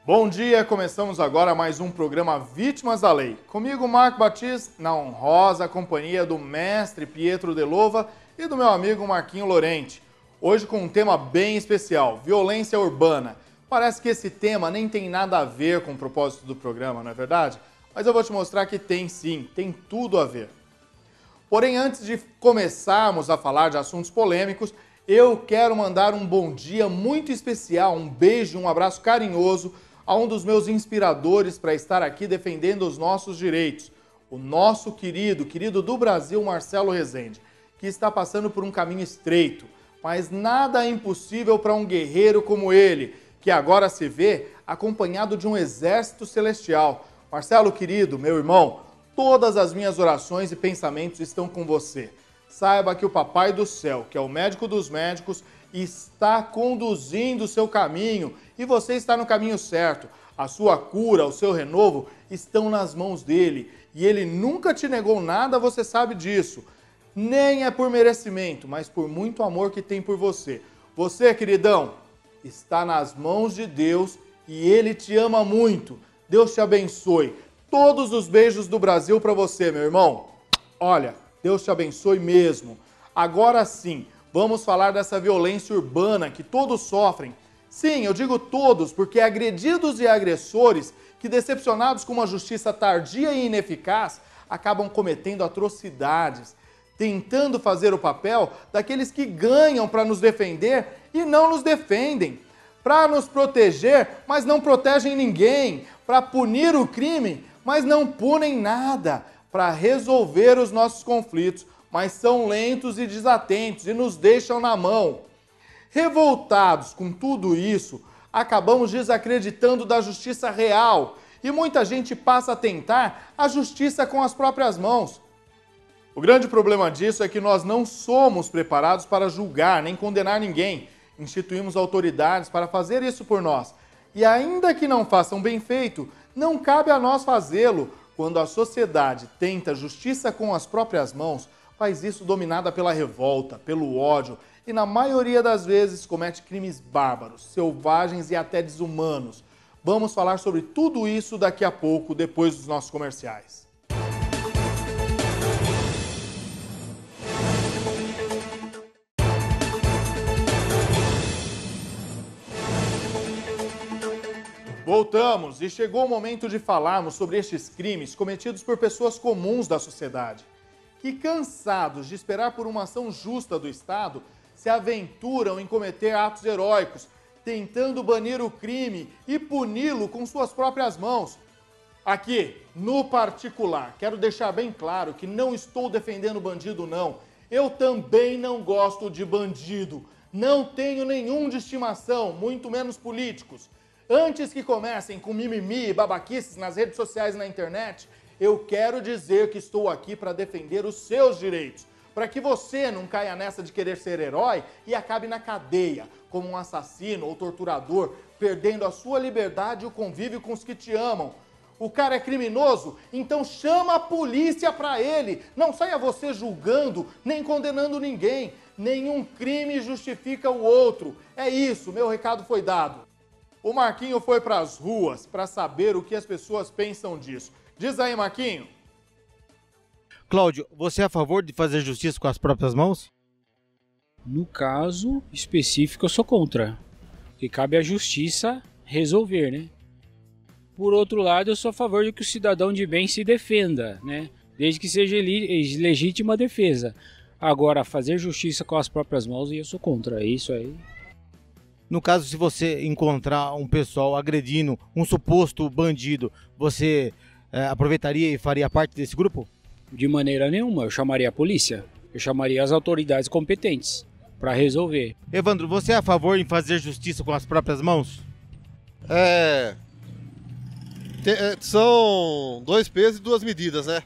Bom dia, começamos agora mais um programa Vítimas da Lei. Comigo, Marco Batista, na honrosa companhia do mestre Pietro Delova e do meu amigo Marquinho Lorente. Hoje com um tema bem especial, violência urbana. Parece que esse tema nem tem nada a ver com o propósito do programa, não é verdade? Mas eu vou te mostrar que tem sim, tem tudo a ver. Porém, antes de começarmos a falar de assuntos polêmicos, eu quero mandar um bom dia muito especial, um beijo, um abraço carinhoso a um dos meus inspiradores para estar aqui defendendo os nossos direitos, o nosso querido do Brasil, Marcelo Rezende, que está passando por um caminho estreito, mas nada é impossível para um guerreiro como ele, que agora se vê acompanhado de um exército celestial. Marcelo, querido, meu irmão, todas as minhas orações e pensamentos estão com você. Saiba que o Papai do Céu, que é o médico dos médicos, está conduzindo o seu caminho e você está no caminho certo. A sua cura, o seu renovo estão nas mãos dele e ele nunca te negou nada, você sabe disso. Nem é por merecimento, mas por muito amor que tem por você. Você, queridão, está nas mãos de Deus e ele te ama muito. Deus te abençoe. Todos os beijos do Brasil para você, meu irmão. Olha, Deus te abençoe mesmo. Agora sim, vamos falar dessa violência urbana que todos sofrem. Sim, eu digo todos, porque agredidos e agressores que, decepcionados com uma justiça tardia e ineficaz, acabam cometendo atrocidades, tentando fazer o papel daqueles que ganham para nos defender e não nos defendem, para nos proteger, mas não protegem ninguém, para punir o crime, mas não punem nada, para resolver os nossos conflitos, mas são lentos e desatentos e nos deixam na mão. Revoltados com tudo isso, acabamos desacreditando da justiça real e muita gente passa a tentar a justiça com as próprias mãos. O grande problema disso é que nós não somos preparados para julgar nem condenar ninguém. Instituímos autoridades para fazer isso por nós. E ainda que não façam bem feito, não cabe a nós fazê-lo. Quando a sociedade tenta justiça com as próprias mãos, faz isso dominada pela revolta, pelo ódio e, na maioria das vezes, comete crimes bárbaros, selvagens e até desumanos. Vamos falar sobre tudo isso daqui a pouco, depois dos nossos comerciais. Voltamos e chegou o momento de falarmos sobre estes crimes cometidos por pessoas comuns da sociedade, que, cansados de esperar por uma ação justa do Estado, se aventuram em cometer atos heróicos, tentando banir o crime e puni-lo com suas próprias mãos. Aqui, no particular, quero deixar bem claro que não estou defendendo bandido, não. Eu também não gosto de bandido. Não tenho nenhum de estimação, muito menos políticos. Antes que comecem com mimimi e babaquices nas redes sociais e na internet, eu quero dizer que estou aqui para defender os seus direitos, para que você não caia nessa de querer ser herói e acabe na cadeia, como um assassino ou torturador, perdendo a sua liberdade e o convívio com os que te amam. O cara é criminoso? Então chama a polícia para ele. Não saia você julgando, nem condenando ninguém. Nenhum crime justifica o outro. É isso, meu recado foi dado. O Marquinho foi para as ruas para saber o que as pessoas pensam disso. Diz aí, Marquinho. Cláudio, você é a favor de fazer justiça com as próprias mãos? No caso específico, eu sou contra. Porque cabe à justiça resolver, né? Por outro lado, eu sou a favor de que o cidadão de bem se defenda, né? Desde que seja legítima defesa. Agora, fazer justiça com as próprias mãos, eu sou contra. É isso aí. No caso, se você encontrar um pessoal agredindo um suposto bandido, você aproveitaria e faria parte desse grupo? De maneira nenhuma, eu chamaria a polícia. Eu chamaria as autoridades competentes para resolver. Evandro, você é a favor em fazer justiça com as próprias mãos? São dois pesos e duas medidas, né?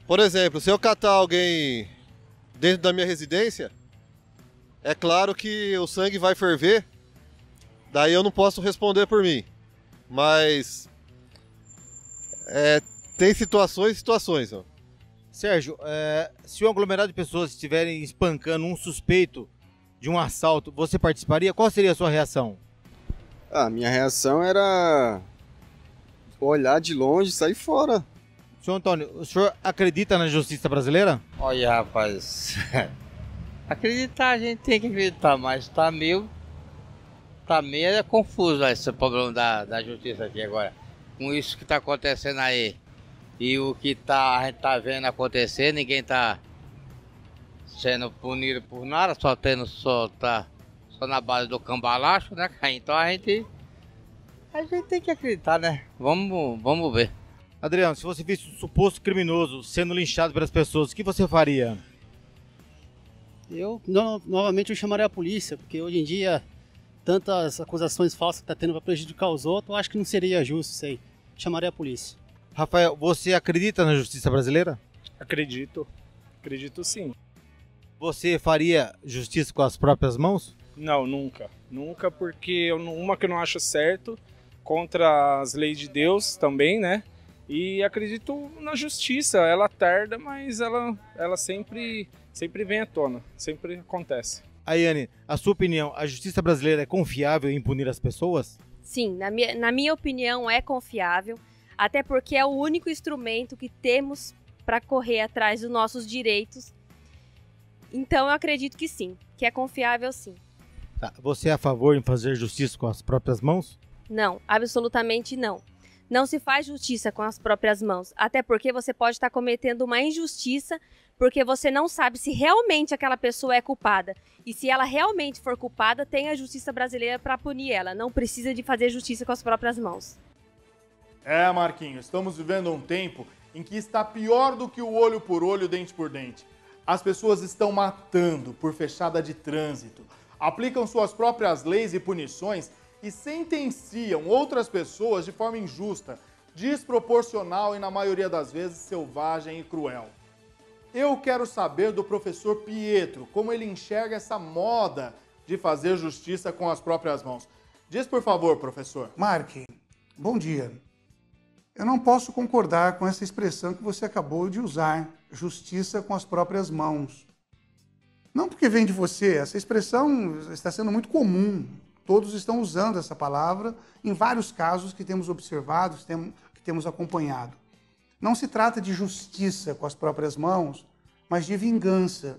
Por exemplo, se eu catar alguém dentro da minha residência, é claro que o sangue vai ferver, daí eu não posso responder por mim. Mas tem situações e situações. Ó. Sérgio, se um aglomerado de pessoas estiverem espancando um suspeito de um assalto, você participaria? Qual seria a sua reação? A minha reação era olhar de longe e sair fora. Senhor Antônio, o senhor acredita na justiça brasileira? Olha, rapaz, acreditar a gente tem que acreditar, mas tá meio confuso esse problema da justiça aqui agora. Com isso que tá acontecendo aí e o que a gente tá vendo acontecer, ninguém tá sendo punido por nada, só na base do cambalacho, né? Então a gente tem que acreditar, né? Vamos ver. Adriano, se você visse um suposto criminoso sendo linchado pelas pessoas, o que você faria? Novamente eu chamaria a polícia, porque hoje em dia tantas acusações falsas que está tendo para prejudicar os outros, eu acho que não seria justo isso aí. Chamaria a polícia. Rafael, você acredita na justiça brasileira? Acredito sim. Você faria justiça com as próprias mãos? Não, nunca. Nunca, porque uma que eu não acho certo, contra as leis de Deus também, né? E acredito na justiça, ela tarda, mas ela sempre vem à tona, sempre acontece. Ayane, a sua opinião, a justiça brasileira é confiável em punir as pessoas? Sim, na minha opinião é confiável, até porque é o único instrumento que temos para correr atrás dos nossos direitos. Então eu acredito que sim, que é confiável sim. Tá. Você é a favor em fazer justiça com as próprias mãos? Não, absolutamente não. Não se faz justiça com as próprias mãos, até porque você pode estar cometendo uma injustiça porque você não sabe se realmente aquela pessoa é culpada. E se ela realmente for culpada, tem a justiça brasileira para punir ela. Não precisa de fazer justiça com as próprias mãos. Marquinhos, estamos vivendo um tempo em que está pior do que o olho por olho, dente por dente. As pessoas estão matando por fechada de trânsito, aplicam suas próprias leis e punições e sentenciam outras pessoas de forma injusta, desproporcional e, na maioria das vezes, selvagem e cruel. Eu quero saber do professor Pietro como ele enxerga essa moda de fazer justiça com as próprias mãos. Diz, por favor, professor. Mark, bom dia. Eu não posso concordar com essa expressão que você acabou de usar, justiça com as próprias mãos. Não porque vem de você, essa expressão está sendo muito comum. Todos estão usando essa palavra em vários casos que temos observado, que temos acompanhado. Não se trata de justiça com as próprias mãos, mas de vingança,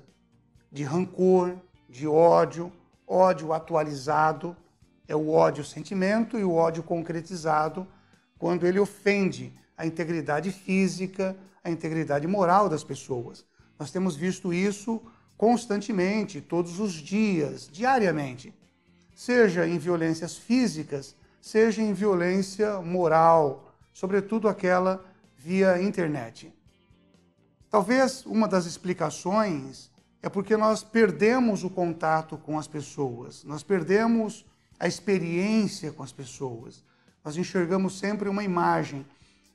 de rancor, de ódio, ódio atualizado, é o ódio sentimento e o ódio concretizado, quando ele ofende a integridade física, a integridade moral das pessoas. Nós temos visto isso constantemente, todos os dias, diariamente. Seja em violências físicas, seja em violência moral, sobretudo aquela via internet. Talvez uma das explicações é porque nós perdemos o contato com as pessoas, nós perdemos a experiência com as pessoas. Nós enxergamos sempre uma imagem.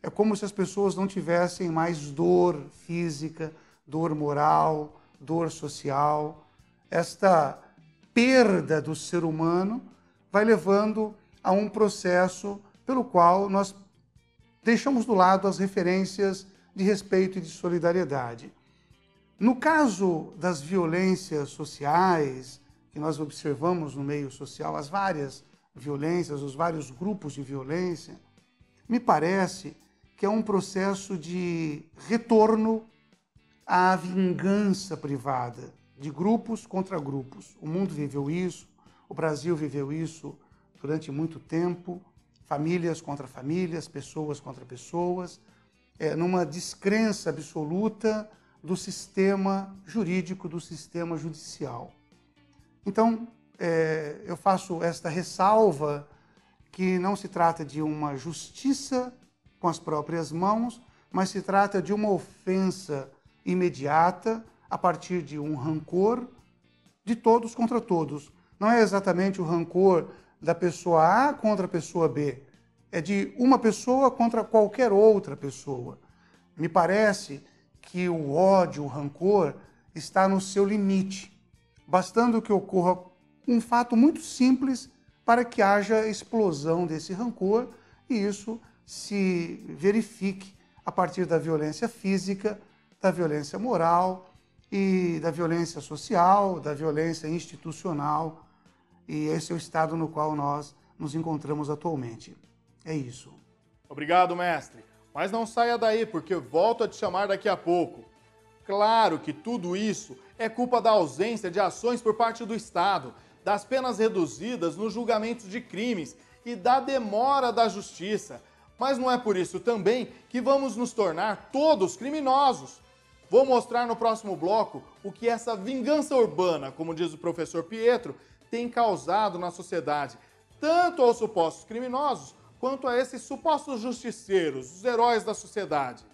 É como se as pessoas não tivessem mais dor física, dor moral, dor social. Esta perda do ser humano vai levando a um processo pelo qual nós deixamos do lado as referências de respeito e de solidariedade. No caso das violências sociais, que nós observamos no meio social, as várias violências, os vários grupos de violência, me parece que é um processo de retorno à vingança privada, de grupos contra grupos. O mundo viveu isso, o Brasil viveu isso durante muito tempo, famílias contra famílias, pessoas contra pessoas, numa descrença absoluta do sistema jurídico, do sistema judicial. Então, eu faço esta ressalva que não se trata de uma justiça com as próprias mãos, mas se trata de uma ofensa imediata a partir de um rancor de todos contra todos. Não é exatamente o rancor da pessoa A contra a pessoa B, é de uma pessoa contra qualquer outra pessoa. Me parece que o ódio, o rancor, está no seu limite, bastando que ocorra um fato muito simples para que haja explosão desse rancor e isso se verifique a partir da violência física, da violência moral e da violência social, da violência institucional. E esse é o estado no qual nós nos encontramos atualmente. É isso. Obrigado, mestre. Mas não saia daí, porque volto a te chamar daqui a pouco. Claro que tudo isso é culpa da ausência de ações por parte do Estado, das penas reduzidas nos julgamentos de crimes e da demora da justiça. Mas não é por isso também que vamos nos tornar todos criminosos. Vou mostrar no próximo bloco o que essa vingança urbana, como diz o professor Pietro, tem causado na sociedade, tanto aos supostos criminosos, quanto a esses supostos justiceiros, os heróis da sociedade.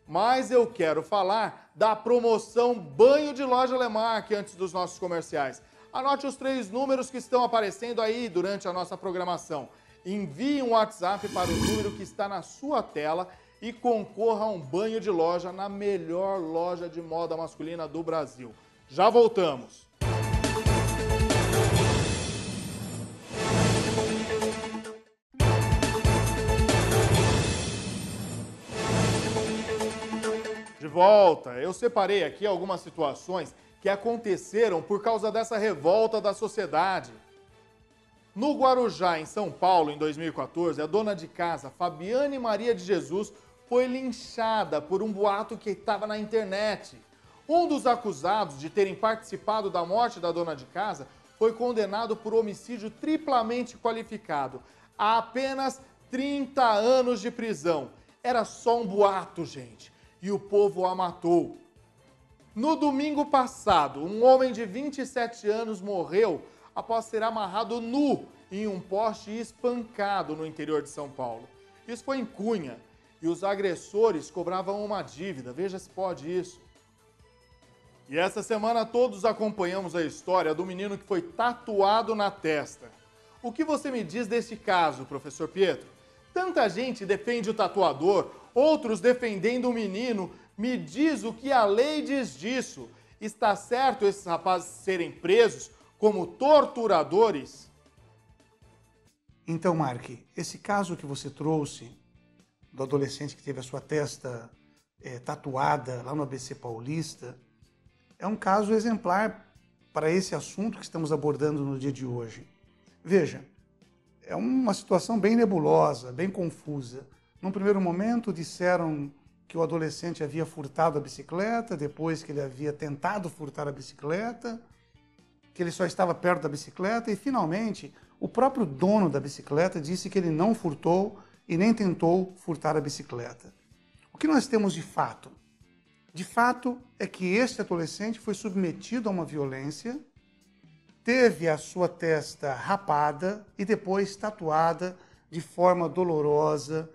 Mas eu quero falar da promoção Banho de Loja Lemarque antes dos nossos comerciais. Anote os 3 números que estão aparecendo aí durante a nossa programação. Envie um WhatsApp para o número que está na sua tela e concorra a um banho de loja na melhor loja de moda masculina do Brasil. Já voltamos. De volta, eu separei aqui algumas situações que aconteceram por causa dessa revolta da sociedade. No Guarujá, em São Paulo, em 2014, a dona de casa, Fabiane Maria de Jesus, foi linchada por um boato que estava na internet. Um dos acusados de terem participado da morte da dona de casa foi condenado por homicídio triplamente qualificado a apenas 30 anos de prisão. Era só um boato, gente, e o povo a matou. No domingo passado, um homem de 27 anos morreu após ser amarrado nu em um poste e espancado no interior de São Paulo. Isso foi em Cunha, e os agressores cobravam uma dívida. Veja se pode isso. E essa semana todos acompanhamos a história do menino que foi tatuado na testa. O que você me diz deste caso, professor Pietro? Tanta gente defende o tatuador, outros defendendo o menino. Me diz o que a lei diz disso. Está certo esses rapazes serem presos como torturadores? Então, Mark, esse caso que você trouxe, do adolescente que teve a sua testa tatuada lá no ABC Paulista, é um caso exemplar para esse assunto que estamos abordando no dia de hoje. Veja, é uma situação bem nebulosa, bem confusa. Num primeiro momento disseram que o adolescente havia furtado a bicicleta, depois que ele havia tentado furtar a bicicleta, que ele só estava perto da bicicleta e, finalmente, o próprio dono da bicicleta disse que ele não furtou e nem tentou furtar a bicicleta. O que nós temos de fato? De fato é que este adolescente foi submetido a uma violência, teve a sua testa rapada e depois tatuada de forma dolorosa,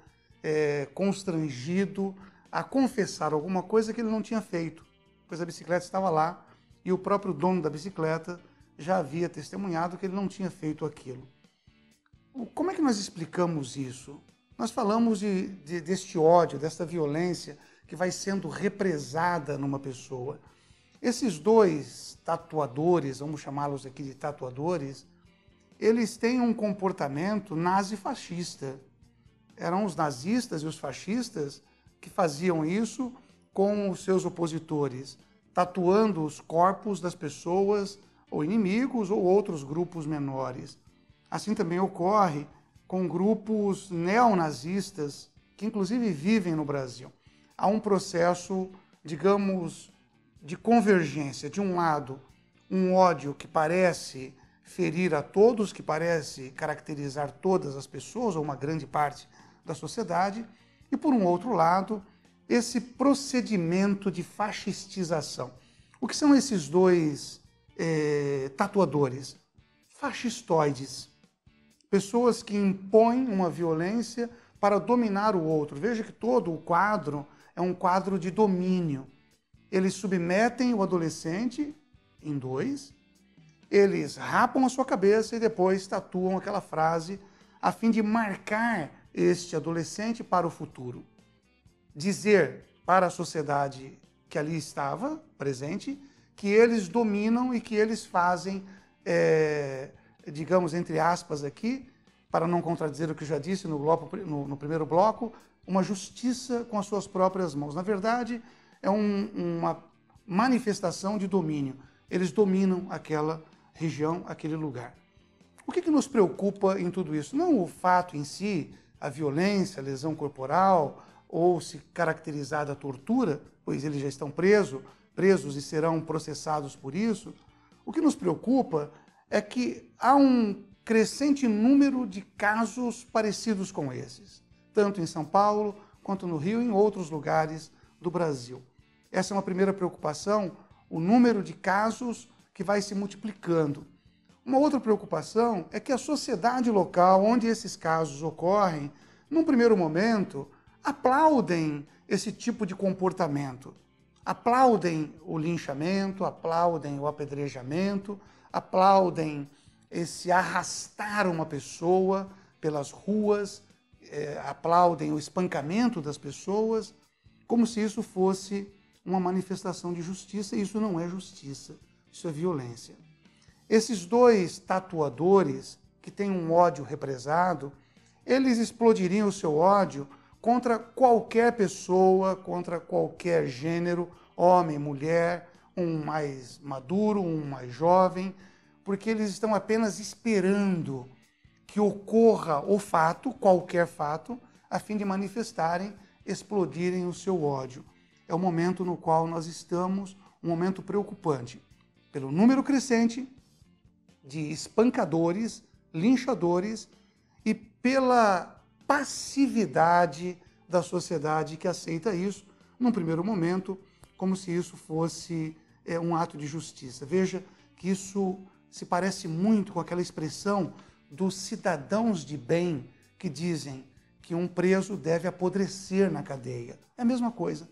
constrangido a confessar alguma coisa que ele não tinha feito, pois a bicicleta estava lá e o próprio dono da bicicleta já havia testemunhado que ele não tinha feito aquilo. Como é que nós explicamos isso? Nós falamos deste ódio, desta violência que vai sendo represada numa pessoa. Esses 2 tatuadores, vamos chamá-los aqui de tatuadores, eles têm um comportamento nazi-fascista. Eram os nazistas e os fascistas que faziam isso com os seus opositores, tatuando os corpos das pessoas, ou inimigos, ou outros grupos menores. Assim também ocorre com grupos neonazistas, que inclusive vivem no Brasil. Há um processo, digamos, de convergência. De um lado, um ódio que parece ferir a todos, que parece caracterizar todas as pessoas, ou uma grande parte da sociedade, e por um outro lado, esse procedimento de fascistização. O que são esses 2 tatuadores? Fascistoides. Pessoas que impõem uma violência para dominar o outro. Veja que todo o quadro é um quadro de domínio. Eles submetem o adolescente em 2, eles rapam a sua cabeça e depois tatuam aquela frase a fim de marcar este adolescente para o futuro. Dizer para a sociedade que ali estava presente que eles dominam e que eles fazem, digamos, entre aspas aqui, para não contradizer o que eu já disse no primeiro bloco, uma justiça com as suas próprias mãos. Na verdade, é uma manifestação de domínio. Eles dominam aquela região, aquele lugar. O que nos preocupa em tudo isso? Não o fato em si, a violência, a lesão corporal, ou se caracterizada a tortura, pois eles já estão presos e serão processados por isso. O que nos preocupa é que há um crescente número de casos parecidos com esses, tanto em São Paulo, quanto no Rio e em outros lugares do Brasil. Essa é uma primeira preocupação, o número de casos que vai se multiplicando. Uma outra preocupação é que a sociedade local onde esses casos ocorrem, num primeiro momento, aplaudem esse tipo de comportamento. Aplaudem o linchamento, aplaudem o apedrejamento, aplaudem esse arrastar uma pessoa pelas ruas, aplaudem o espancamento das pessoas, como se isso fosse uma manifestação de justiça, e isso não é justiça, isso é violência. Esses dois tatuadores, que têm um ódio represado, eles explodiriam o seu ódio contra qualquer pessoa, contra qualquer gênero, homem, mulher, um mais maduro, um mais jovem, porque eles estão apenas esperando que ocorra o fato, qualquer fato, a fim de manifestarem, explodirem o seu ódio. É o momento no qual nós estamos, um momento preocupante, pelo número crescente de espancadores, linchadores e pela passividade da sociedade que aceita isso, num primeiro momento, como se isso fosse um ato de justiça. Veja que isso se parece muito com aquela expressão dos cidadãos de bem que dizem que um preso deve apodrecer na cadeia. É a mesma coisa,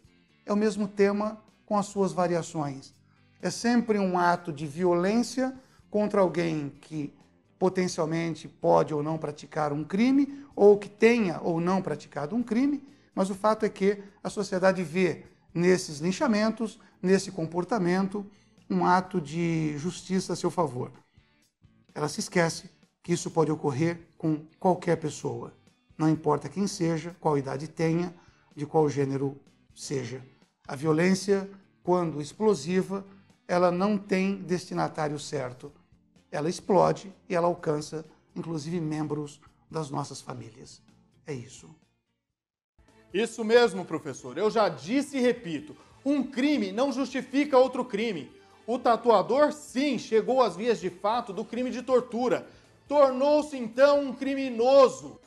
é o mesmo tema com as suas variações. É sempre um ato de violência contra alguém que potencialmente pode ou não praticar um crime, ou que tenha ou não praticado um crime, mas o fato é que a sociedade vê nesses linchamentos, nesse comportamento, um ato de justiça a seu favor. Ela se esquece que isso pode ocorrer com qualquer pessoa, não importa quem seja, qual idade tenha, de qual gênero seja. A violência, quando explosiva, ela não tem destinatário certo. Ela explode e ela alcança, inclusive, membros das nossas famílias. É isso. Isso mesmo, professor. Eu já disse e repito, um crime não justifica outro crime. O tatuador, sim, chegou às vias de fato do crime de tortura. Tornou-se, então, um criminoso.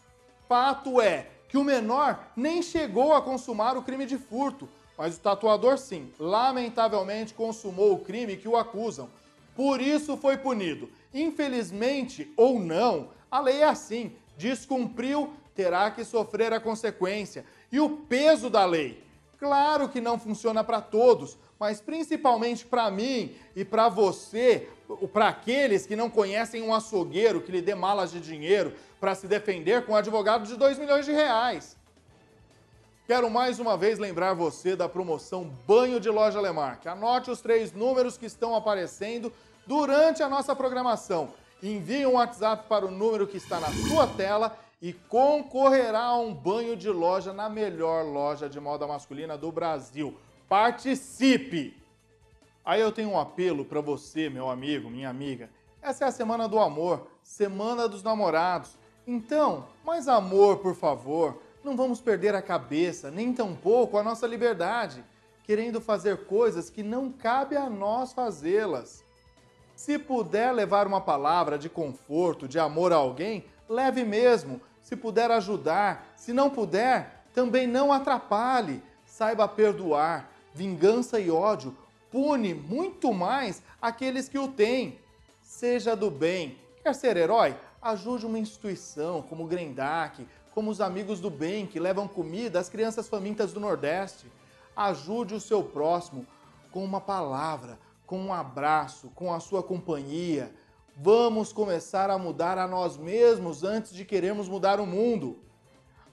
Fato é que o menor nem chegou a consumar o crime de furto, mas o tatuador, sim, lamentavelmente consumou o crime que o acusam. Por isso foi punido. Infelizmente ou não, a lei é assim. Descumpriu, terá que sofrer a consequência. E o peso da lei? Claro que não funciona para todos, mas principalmente para mim e para você, para aqueles que não conhecem um açougueiro que lhe dê malas de dinheiro para se defender com um advogado de 2 milhões de reais. Quero mais uma vez lembrar você da promoção Banho de Loja Lemarque. Anote os 3 números que estão aparecendo durante a nossa programação. Envie um WhatsApp para o número que está na sua tela e concorrerá a um banho de loja na melhor loja de moda masculina do Brasil. Participe! Aí eu tenho um apelo para você, meu amigo, minha amiga. Essa é a Semana do Amor, Semana dos Namorados. Então, mais amor, por favor. Não vamos perder a cabeça, nem tampouco a nossa liberdade, querendo fazer coisas que não cabe a nós fazê-las. Se puder levar uma palavra de conforto, de amor a alguém, leve mesmo. Se puder ajudar, se não puder, também não atrapalhe. Saiba perdoar. Vingança e ódio pune muito mais aqueles que o têm. Seja do bem. Quer ser herói? Ajude uma instituição como o Grendac, como os Amigos do Bem, que levam comida às crianças famintas do Nordeste. Ajude o seu próximo com uma palavra, com um abraço, com a sua companhia. Vamos começar a mudar a nós mesmos antes de querermos mudar o mundo.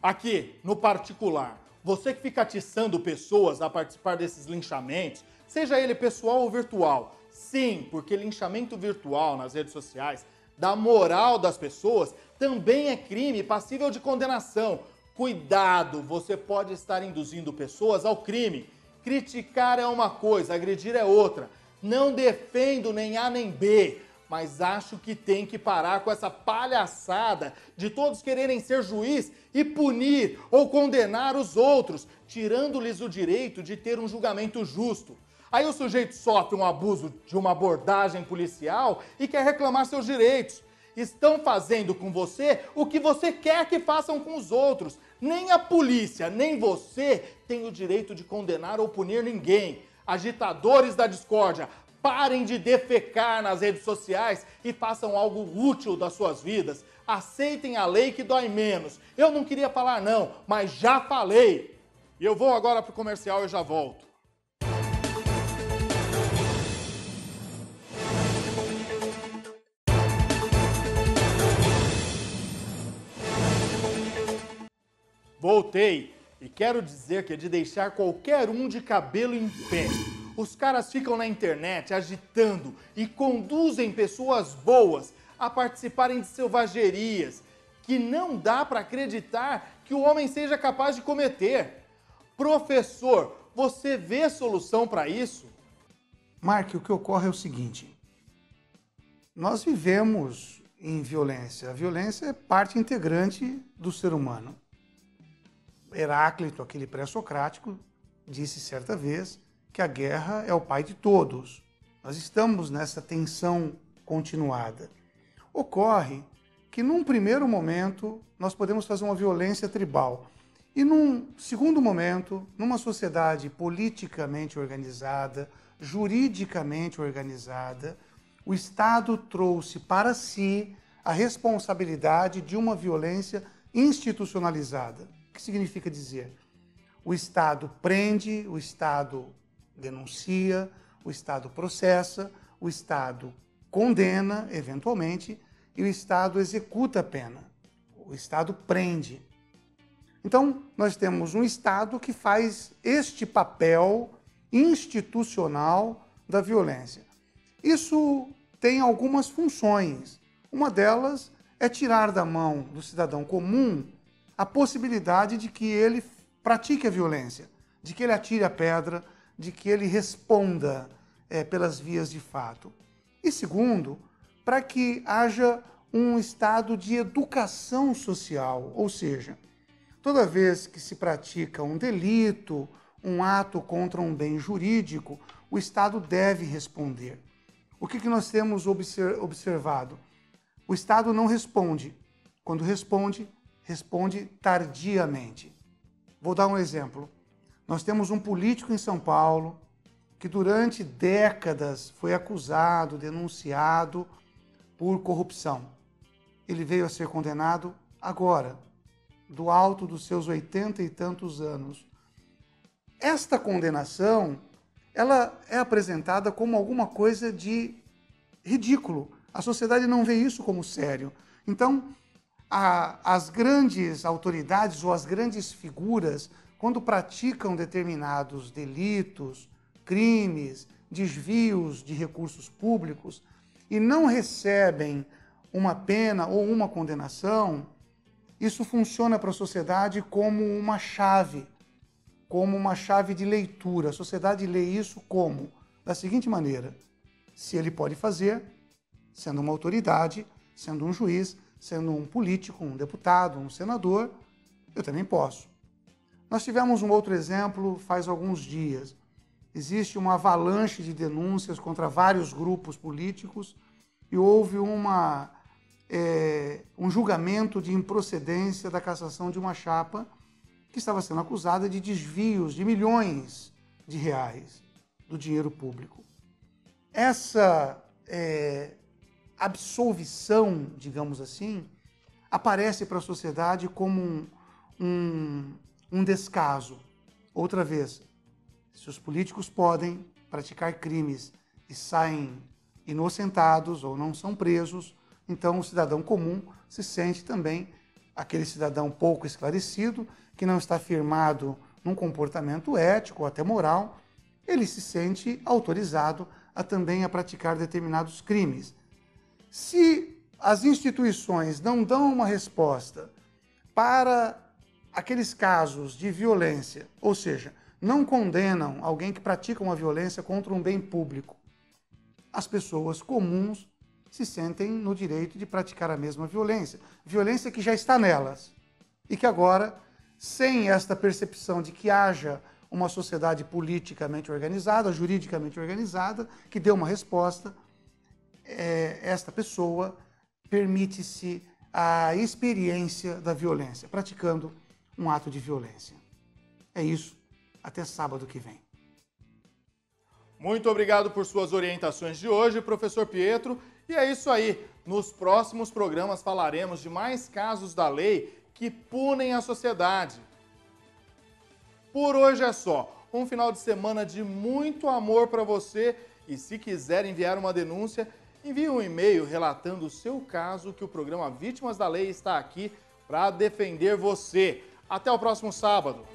Aqui, no particular, você que fica atiçando pessoas a participar desses linchamentos, seja ele pessoal ou virtual. Sim, porque linchamento virtual nas redes sociais, da moral das pessoas, também é crime passível de condenação. Cuidado, você pode estar induzindo pessoas ao crime. Criticar é uma coisa, agredir é outra. Não defendo nem A nem B. mas acho que tem que parar com essa palhaçada de todos quererem ser juiz e punir ou condenar os outros, tirando-lhes o direito de ter um julgamento justo. Aí o sujeito sofre um abuso de uma abordagem policial e quer reclamar seus direitos. Estão fazendo com você o que você quer que façam com os outros. Nem a polícia, nem você tem o direito de condenar ou punir ninguém. Agitadores da discórdia, parem de defecar nas redes sociais e façam algo útil das suas vidas. Aceitem a lei que dói menos. Eu não queria falar não, mas já falei. E eu vou agora pro comercial e já volto. Voltei e quero dizer que é de deixar qualquer um de cabelo em pé. Os caras ficam na internet agitando e conduzem pessoas boas a participarem de selvagerias que não dá para acreditar que o homem seja capaz de cometer. Professor, você vê solução para isso? Mark, o que ocorre é o seguinte: nós vivemos em violência. A violência é parte integrante do ser humano. Heráclito, aquele pré-socrático, disse certa vez que a guerra é o pai de todos. Nós estamos nessa tensão continuada. Ocorre que num primeiro momento nós podemos fazer uma violência tribal e num segundo momento, numa sociedade politicamente organizada, juridicamente organizada, o Estado trouxe para si a responsabilidade de uma violência institucionalizada. O que significa dizer? O Estado prende, o Estado denuncia, o Estado processa, o Estado condena, eventualmente, e o Estado executa a pena. O Estado prende. Então, nós temos um Estado que faz este papel institucional da violência. Isso tem algumas funções. Uma delas é tirar da mão do cidadão comum a possibilidade de que ele pratique a violência, de que ele atire a pedra, de que ele responda pelas vias de fato. E segundo, para que haja um estado de educação social, ou seja, toda vez que se pratica um delito, um ato contra um bem jurídico, o Estado deve responder. O que nós temos observado? O Estado não responde. Quando responde, responde tardiamente. Vou dar um exemplo. Nós temos um político em São Paulo que durante décadas foi acusado, denunciado por corrupção. Ele veio a ser condenado agora, do alto dos seus 80 e tantos anos. Esta condenação, ela é apresentada como alguma coisa de ridículo. A sociedade não vê isso como sério. Então, as grandes autoridades ou as grandes figuras, quando praticam determinados delitos, crimes, desvios de recursos públicos e não recebem uma pena ou uma condenação, isso funciona para a sociedade como uma chave de leitura. A sociedade lê isso como? Da seguinte maneira: se ele pode fazer, sendo uma autoridade, sendo um juiz, sendo um político, um deputado, um senador, eu também posso. Nós tivemos um outro exemplo faz alguns dias. Existe uma avalanche de denúncias contra vários grupos políticos e houve um julgamento de improcedência da cassação de uma chapa que estava sendo acusada de desvios de milhões de reais do dinheiro público. Essa absolvição, digamos assim, aparece para a sociedade como um descaso. Outra vez, se os políticos podem praticar crimes e saem inocentados ou não são presos, então o cidadão comum se sente também aquele cidadão pouco esclarecido, que não está firmado num comportamento ético ou até moral, ele se sente autorizado também a praticar determinados crimes. Se as instituições não dão uma resposta para aqueles casos de violência, ou seja, não condenam alguém que pratica uma violência contra um bem público, as pessoas comuns se sentem no direito de praticar a mesma violência. Violência que já está nelas. E que agora, sem esta percepção de que haja uma sociedade politicamente organizada, juridicamente organizada, que dê uma resposta, esta pessoa permite-se a experiência da violência, praticando um ato de violência. É isso. Até sábado que vem. Muito obrigado por suas orientações de hoje, professor Pietro. E é isso aí. Nos próximos programas falaremos de mais casos da lei que punem a sociedade. Por hoje é só. Um final de semana de muito amor para você. E se quiser enviar uma denúncia, envie um e-mail relatando o seu caso, que o programa Vítimas da Lei está aqui para defender você. Até o próximo sábado.